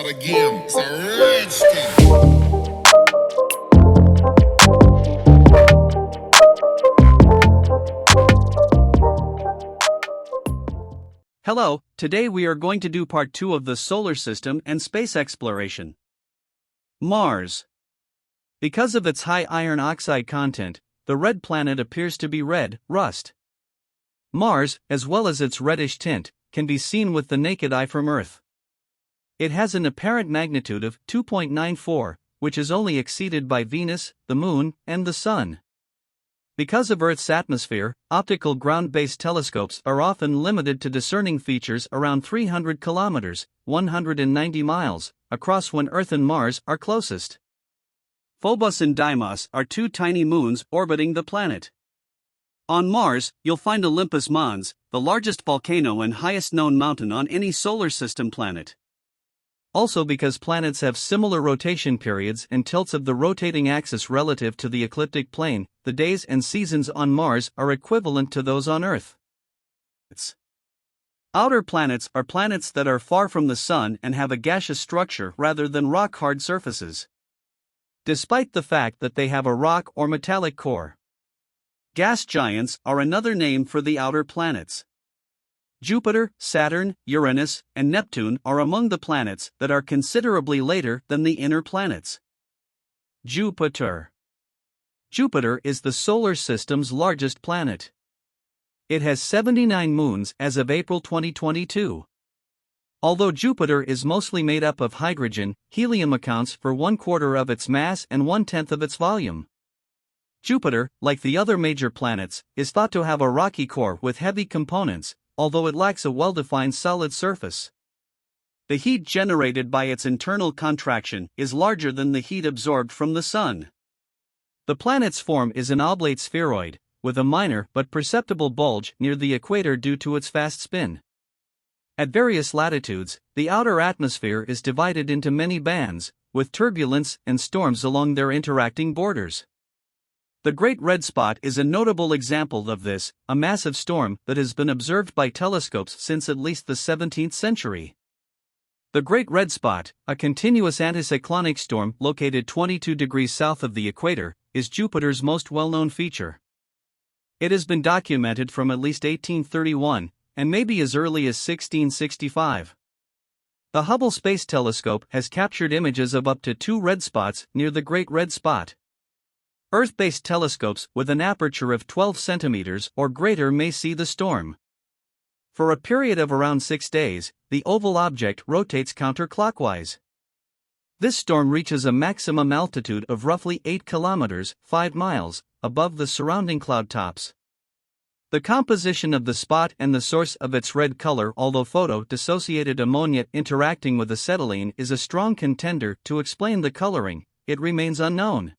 for the game. It's a rich thing. Hello, today we are going to do part 2 of the solar system and space exploration. Mars. Because of its high iron oxide content, the red planet appears to be red, rust. Mars, as well as its reddish tint, can be seen with the naked eye from Earth. It has an apparent magnitude of 2.94, which is only exceeded by Venus, the Moon, and the Sun. Because of Earth's atmosphere, optical ground-based telescopes are often limited to discerning features around 300 kilometers, 190 miles, across when Earth and Mars are closest. Phobos and Deimos are two tiny moons orbiting the planet. On Mars, you'll find Olympus Mons, the largest volcano and highest known mountain on any solar system planet. Also, because planets have similar rotation periods and tilts of the rotating axis relative to the ecliptic plane, the days and seasons on Mars are equivalent to those on Earth. Outer planets are planets that are far from the Sun and have a gaseous structure rather than rock-hard surfaces, despite the fact that they have a rock or metallic core. Gas giants are another name for the outer planets. Jupiter, Saturn, Uranus, and Neptune are among the planets that are considerably later than the inner planets. Jupiter. Jupiter is the solar system's largest planet. It has 79 moons as of April 2022. Although Jupiter is mostly made up of hydrogen, helium accounts for 1/4 of its mass and 1/10 of its volume. Jupiter, like the other major planets, is thought to have a rocky core with heavy components, although it lacks a well-defined solid surface. The heat generated by its internal contraction is larger than the heat absorbed from the Sun. The planet's form is an oblate spheroid, with a minor but perceptible bulge near the equator due to its fast spin. At various latitudes, the outer atmosphere is divided into many bands, with turbulence and storms along their interacting borders. The Great Red Spot is a notable example of this, a massive storm that has been observed by telescopes since at least the 17th century. The Great Red Spot, a continuous anticyclonic storm located 22 degrees south of the equator, is Jupiter's most well-known feature. It has been documented from at least 1831, and maybe as early as 1665. The Hubble Space Telescope has captured images of up to 2 red spots near the Great Red Spot. Earth-based telescopes with an aperture of 12 centimeters or greater may see the storm. For a period of around 6 days, the oval object rotates counterclockwise. This storm reaches a maximum altitude of roughly 8 kilometers, 5 miles, above the surrounding cloud tops. The composition of the spot and the source of its red color, although photo-dissociated ammonia interacting with acetylene is a strong contender to explain the coloring, it remains unknown.